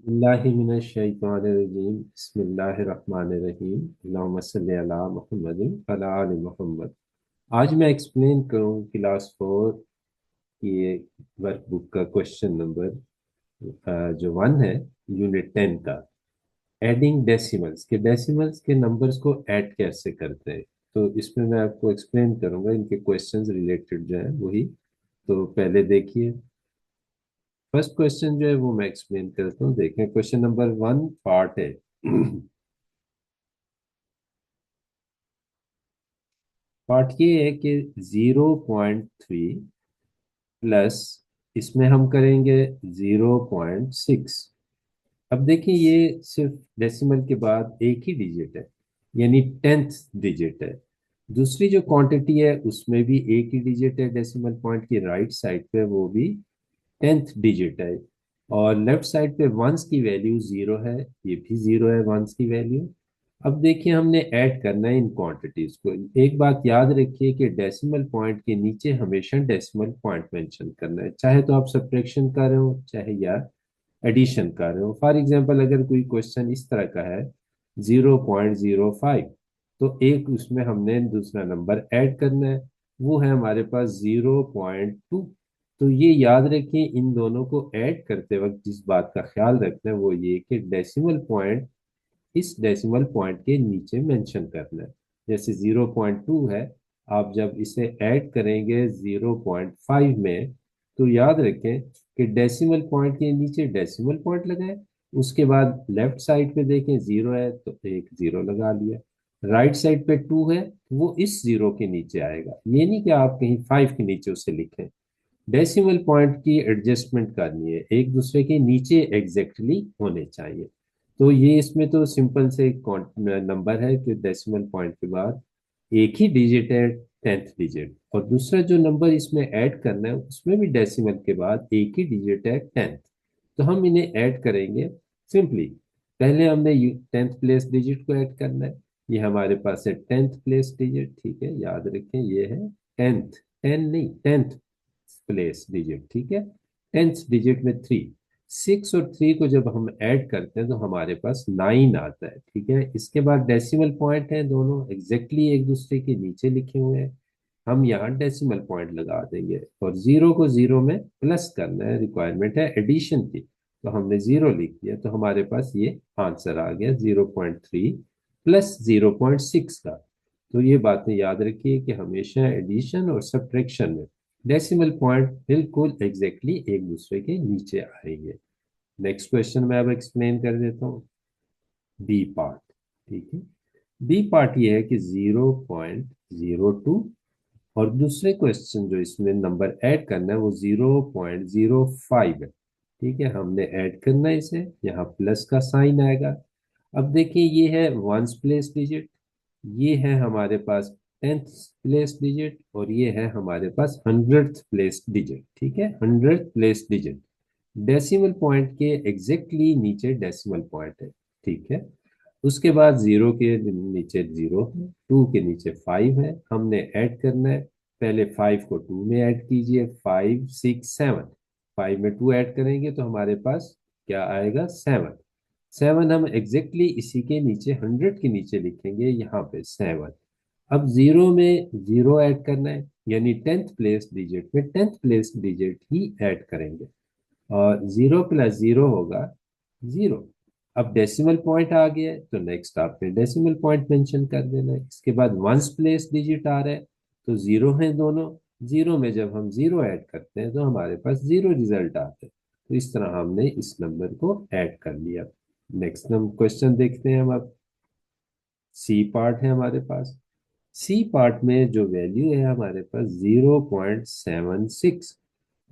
बिस्मिल्लाहिमिनश्शैतानिर्रजीम बिस्मिल्लाहिर्रहमानिर्रहीम अल्लाहुम्मा सल्लि अला मुहम्मदिन व अला आलि मुहम्मद। आज मैं एक्सप्लेन करूँ क्लास 4 की वर्कबुक का क्वेश्चन नंबर जो 1 है, यूनिट 10 का। एडिंग डेसिमल्स के नंबर्स को ऐड कैसे करते हैं। तो इसमें मैं आपको एक्सप्लेन करूंगा, इनके क्वेश्चंस रिलेटेड जो है वही। तो पहले देखिए, फर्स्ट क्वेश्चन जो है वो मैं एक्सप्लेन करता हूँ। देखें, क्वेश्चन नंबर 1 पार्ट है। पार्ट ये है कि 0.3 प्लस इसमें हम करेंगे 0.6। अब देखिए, ये सिर्फ डेसिमल के बाद एक ही डिजिट है, यानी 10th डिजिट है। दूसरी जो क्वांटिटी है उसमें भी एक ही डिजिट है, डेसिमल पॉइंट की राइट साइड पे वो भी 10th डिजिट है। और लेफ्ट साइड पे वंस की वैल्यू 0 है, ये भी 0 है वंस की वैल्यू। अब देखिए, हमने ऐड करना है इन क्वांटिटीज को। एक बात याद रखिए कि डेसिमल पॉइंट के नीचे हमेशा डेसिमल पॉइंट मेंशन करना है, चाहे तो आप सब्ट्रैक्शन कर रहे हो चाहे या एडिशन कर रहे हो। फॉर एग्जांपल, अगर कोई क्वेश्चन इस तरह का है 0.05, तो एक उसमें हमने दूसरा नंबर ऐड करना है, वो है हमारे पास 0.2। तो ये याद रखिए, इन दोनों को ऐड करते वक्त जिस बात का ख्याल रखना है वो ये कि डेसिमल पॉइंट इस डेसिमल पॉइंट के नीचे मेंशन करना है। जैसे 0.2 है, आप जब इसे ऐड करेंगे 0.5 में, तो याद रखें कि डेसिमल पॉइंट के नीचे डेसिमल पॉइंट लगाएं। उसके बाद लेफ्ट साइड पे देखें 0 है तो एक 0 लगा लिया। राइट साइड पे 2 है तो वो इस 0 के नीचे आएगा, ये नहीं कि आप कहीं 5 के नीचे उसे लिखें। डेसिमल पॉइंट की एडजस्टमेंट करनी है, एक दूसरे के नीचे एग्जैक्टली होने चाहिए। तो ये इसमें तो सिंपल से नंबर है कि डेसिमल पॉइंट के बाद एक ही डिजिट है, 10th डिजिट। और दूसरा जो नंबर इसमें ऐड करना है उसमें भी डेसिमल के बाद एक ही डिजिट है, 10th। तो हम इन्हें ऐड करेंगे सिंपली। पहले हमने 10th प्लेस डिजिट को ऐड करना है। ये हमारे पास है 10th प्लेस डिजिट, ठीक है, याद रखें ये है 10th। 10 नहीं, 10th प्लेस डिजिट, ठीक है। 10th डिजिट में 3, 6 और 3 को जब हम ऐड करते हैं तो हमारे पास 9 आता है, ठीक है। इसके बाद डेसिमल पॉइंट है, दोनों एग्जैक्टली एक दूसरे के नीचे लिखे हुए हैं। हम यहाँ डेसिमल पॉइंट लगा देंगे और 0 को 0 में प्लस करना है, रिक्वायरमेंट है एडिशन की। तो हमने 0 लिख दिया, तो हमारे पास ये आंसर आ गया 0.3 प्लस 0.6 का। तो ये बातें याद रखिए कि हमेशा एडिशन और सब्ट्रैक्शन में डेसिमल पॉइंट बिल्कुल एग्जैक्टली एक दूसरे के नीचे आएंगे। नेक्स्ट क्वेश्चन मैं अब एक्सप्लेन कर देता हूँ, बी पार्ट, ठीक है। बी पार्ट ये है कि 0.02, और दूसरे क्वेश्चन जो इसमें नंबर ऐड करना है वो 0.05 है, ठीक है। हमने ऐड करना है इसे, यहाँ प्लस का साइन आएगा। अब देखिए, ये है वंस प्लेस डिजिट, ये है हमारे पास 10th प्लेस डिजिट, और ये है हमारे पास 100th प्लेस डिजिट, ठीक है। 100th place digit decimal point के एग्जैक्टली नीचे डेसिमल पॉइंट है, ठीक है। उसके बाद 0 के नीचे 0 है, 2 के नीचे 5 है, हमने ऐड करना है। पहले 5 को 2 में ऐड कीजिए, 5 6 7। 5 में 2 ऐड करेंगे तो हमारे पास क्या आएगा, 7। 7 हम एग्जैक्टली इसी के नीचे 100 के नीचे लिखेंगे, यहाँ पे 7। अब 0 में 0 ऐड करना है, यानी 10th प्लेस डिजिट में 10th प्लेस डिजिट ही ऐड करेंगे। और 0 प्लस 0 होगा 0। अब डेसिमल पॉइंट आ गया है तो नेक्स्ट आपने डेसिमल पॉइंट मेंशन कर देना है। इसके बाद वंस प्लेस डिजिट आ रहा है तो 0 है दोनों। 0 में जब हम 0 ऐड करते हैं तो हमारे पास 0 रिजल्ट आता है। तो इस तरह हमने इस नंबर को ऐड कर लिया। नेक्स्ट हम क्वेश्चन देखते हैं हम अब। सी पार्ट है हमारे पास। सी पार्ट में जो वैल्यू है हमारे पास 0.76,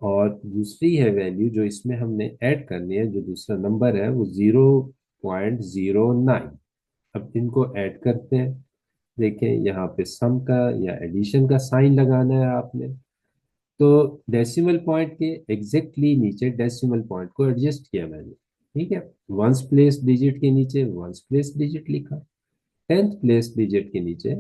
और दूसरी है वैल्यू जो इसमें हमने ऐड करनी है, जो दूसरा नंबर है वो 0.09। अब इनको ऐड करते हैं। देखें, यहाँ पे सम का या एडिशन का साइन लगाना है आपने। तो डेसिमल पॉइंट के एग्जैक्टली नीचे डेसिमल पॉइंट को एडजस्ट किया मैंने, ठीक है। वंस प्लेस डिजिट के नीचे वंस प्लेस डिजिट लिखा, 10th प्लेस डिजिट के नीचे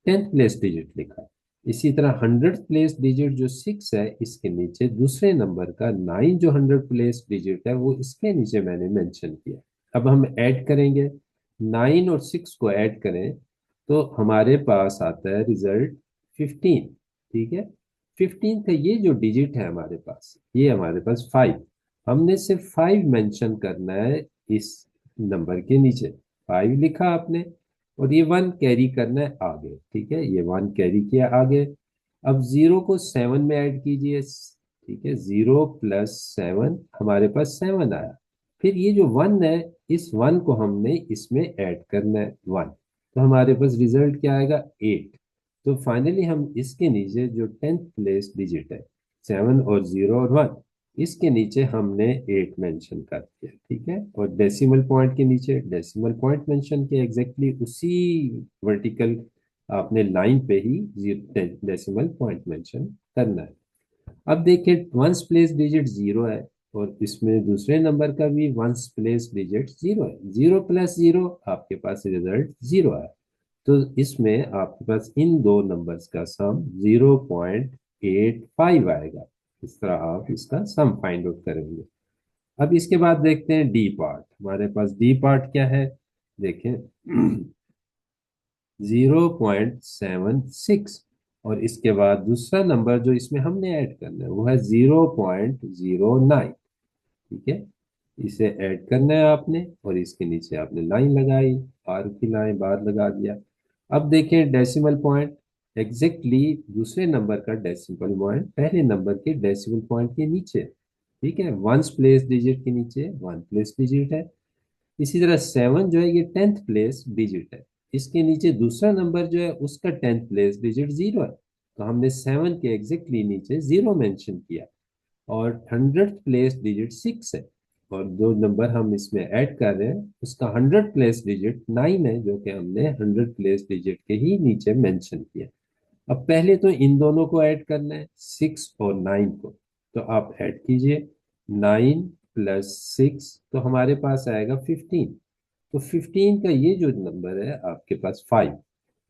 10th प्लेस डिजिट लिखा। इसी तरह 100th प्लेस डिजिट जो 6 है, इसके नीचे दूसरे नंबर का 9 जो 100th प्लेस डिजिट है, वो इसके नीचे मैंने मेंशन किया। अब हम ऐड करेंगे, 9 और 6 को ऐड करें तो हमारे पास आता है रिजल्ट 15। ठीक है, 15 का ये जो डिजिट है हमारे पास, ये हमारे पास 5। हमने सिर्फ 5 मेंशन करना है इस नंबर के नीचे। 5 लिखा आपने, और ये 1 कैरी करना है आगे। ठीक है, ये 1 कैरी किया आगे। अब 0 को 7 में ऐड कीजिए। ठीक है, 0 प्लस 7, हमारे पास 7 आया। फिर ये जो 1 है, इस 1 को हमने इसमें ऐड करना है 1, तो हमारे पास रिजल्ट क्या आएगा, 8। तो फाइनली हम इसके नीचे जो 10th प्लेस डिजिट है, 7 और 0 और 1, इसके नीचे हमने 8 मेंशन कर दिया। ठीक है, और डेसिमल पॉइंट के नीचे डेसिमल पॉइंट मेंशन किया, एग्जैक्टली उसी वर्टिकल आपने लाइन पे ही डेसिमल पॉइंट मेंशन करना है। अब देखिए, वंस प्लेस डिजिट 0 है, और इसमें दूसरे नंबर का भी वंस प्लेस डिजिट 0 है। 0 प्लस 0, आपके पास रिजल्ट 0 है। तो इसमें आपके पास इन दो नंबर्स का सम 0.85 आएगा। इस तरह आप इसका सम फाइंड आउट करेंगे। अब इसके बाद देखते हैं डी पार्ट। हमारे पास डी पार्ट क्या है, देखें, 0.76, और इसके बाद दूसरा नंबर जो इसमें हमने ऐड करना है वो है 0.09। ठीक है, इसे ऐड करना है आपने, और इसके नीचे आपने लाइन लगाई, बार की लाइन बार लगा दिया। अब देखें डेसिमल पॉइंट, एग्जैक्टली दूसरे नंबर का डेसिमल पॉइंट पहले नंबर के डेसिमल पॉइंट के नीचे। ठीक है, वंस प्लेस डिजिट के नीचे 1 प्लेस डिजिट है। इसी तरह 7 जो है, ये 10th प्लेस डिजिट है। इसके नीचे दूसरा नंबर जो है, उसका 10th प्लेस डिजिट 0 है, तो हमने 7 के एग्जैक्टली नीचे 0 मेंशन किया। और 100th प्लेस डिजिट 6 है, और जो नंबर हम इसमें ऐड कर रहे हैं उसका 100th प्लेस डिजिट 9 है, जो कि हमने 100th प्लेस डिजिट के ही नीचे मेंशन किया। अब पहले तो इन दोनों को ऐड करना है, 6 और 9 को। तो आप ऐड कीजिए, 9 प्लस 6, तो हमारे पास आएगा 15। तो 15 का ये जो नंबर है आपके पास 5,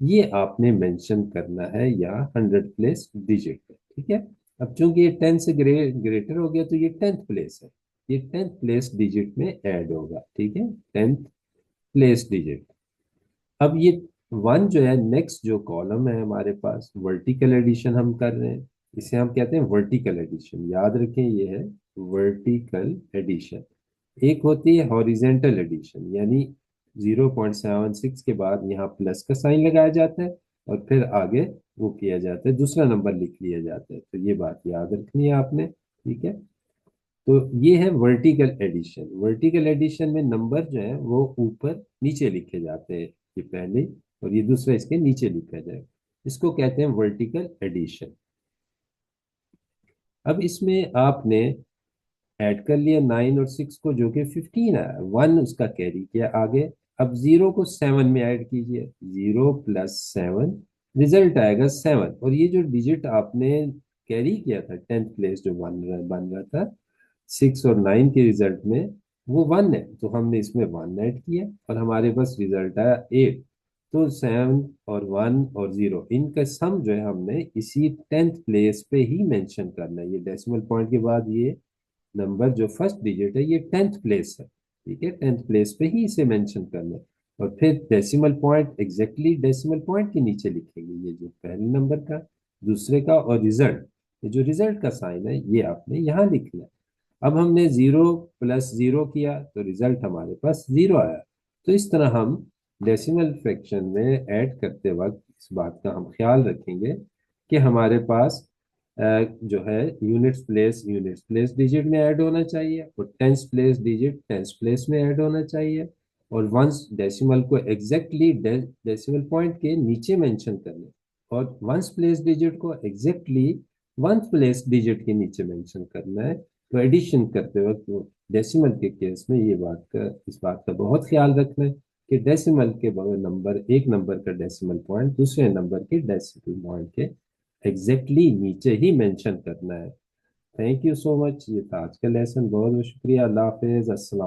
ये आपने मेंशन करना है या 100 प्लेस डिजिट है। ठीक है, अब चूंकि ये 10 से ग्रेटर हो गया, तो ये 10th प्लेस है, ये 10th प्लेस डिजिट में ऐड होगा। ठीक है, 10th प्लेस डिजिट। अब ये 1 जो है, नेक्स्ट जो कॉलम है हमारे पास, वर्टिकल एडिशन हम कर रहे हैं, इसे हम कहते हैं वर्टिकल एडिशन। याद रखें, ये है वर्टिकल एडिशन। एक होती है हॉरिजेंटल एडिशन, यानी 0.76 के बाद यहाँ प्लस का साइन लगाया जाता है, और फिर आगे वो किया जाता है, दूसरा नंबर लिख लिया जाता है। तो ये बात याद रखनी है आपने। ठीक है, तो ये है वर्टिकल एडिशन। वर्टिकल एडिशन में नंबर जो है वो ऊपर नीचे लिखे जाते हैं, ये पहले, और ये दूसरा इसके नीचे लिखा जाए, इसको कहते हैं वर्टिकल एडिशन। अब इसमें आपने ऐड कर लिया 9 और 6 को, जो कि 15 है, 1 उसका कैरी किया आगे। अब 0 को 7 में ऐड कीजिए, 0 प्लस 7, रिजल्ट आएगा 7। और ये जो डिजिट आपने कैरी किया था, 10th प्लेस जो बन रहा था 6 और 9 के रिजल्ट में, वो 1 है, तो हमने इसमें 1 ऐड किया, और हमारे पास रिजल्ट आया 8। तो 7 और 1 और 0, इनका सम जो है हमने इसी 10th प्लेस पे ही मेंशन करना है। ये डेसिमल पॉइंट के बाद ये नंबर जो फर्स्ट डिजिट है, ये 10th प्लेस है। ठीक है, 10th प्लेस पे ही इसे मेंशन करना है, और फिर decimal point exactly decimal point के नीचे लिखेंगे, ये जो पहले नंबर का, दूसरे का, और रिजल्ट, ये जो रिजल्ट का साइन है, ये आपने यहाँ लिखना है। अब हमने 0 प्लस 0 किया, तो रिजल्ट हमारे पास 0 आया। तो इस तरह हम डेसिमल फ्रैक्शन में ऐड करते वक्त इस बात का हम ख्याल रखेंगे कि हमारे पास जो है यूनिट्स प्लेस डिजिट में ऐड होना चाहिए, और tens place digit tens place में ऐड होना चाहिए, और वंस डेसिमल को एग्जैक्टली डेसिमल पॉइंट के नीचे मेंशन करना है, और वंस प्लेस डिजिट को एग्जैक्टली वन प्लेस डिजिट के नीचे मेंशन करना है। तो एडिशन करते वक्त डेसिमल के केस में इस बात का बहुत ख्याल रखना है कि डेसिमल के बगैर नंबर, एक नंबर का डेसिमल पॉइंट दूसरे नंबर के डेसिमल पॉइंट के एग्जैक्टली नीचे ही मेंशन करना है। थैंक यू सो मच, ये था आज का लेसन। बहुत बहुत शुक्रिया। अल्लाह हाफिज, अस्सलाम।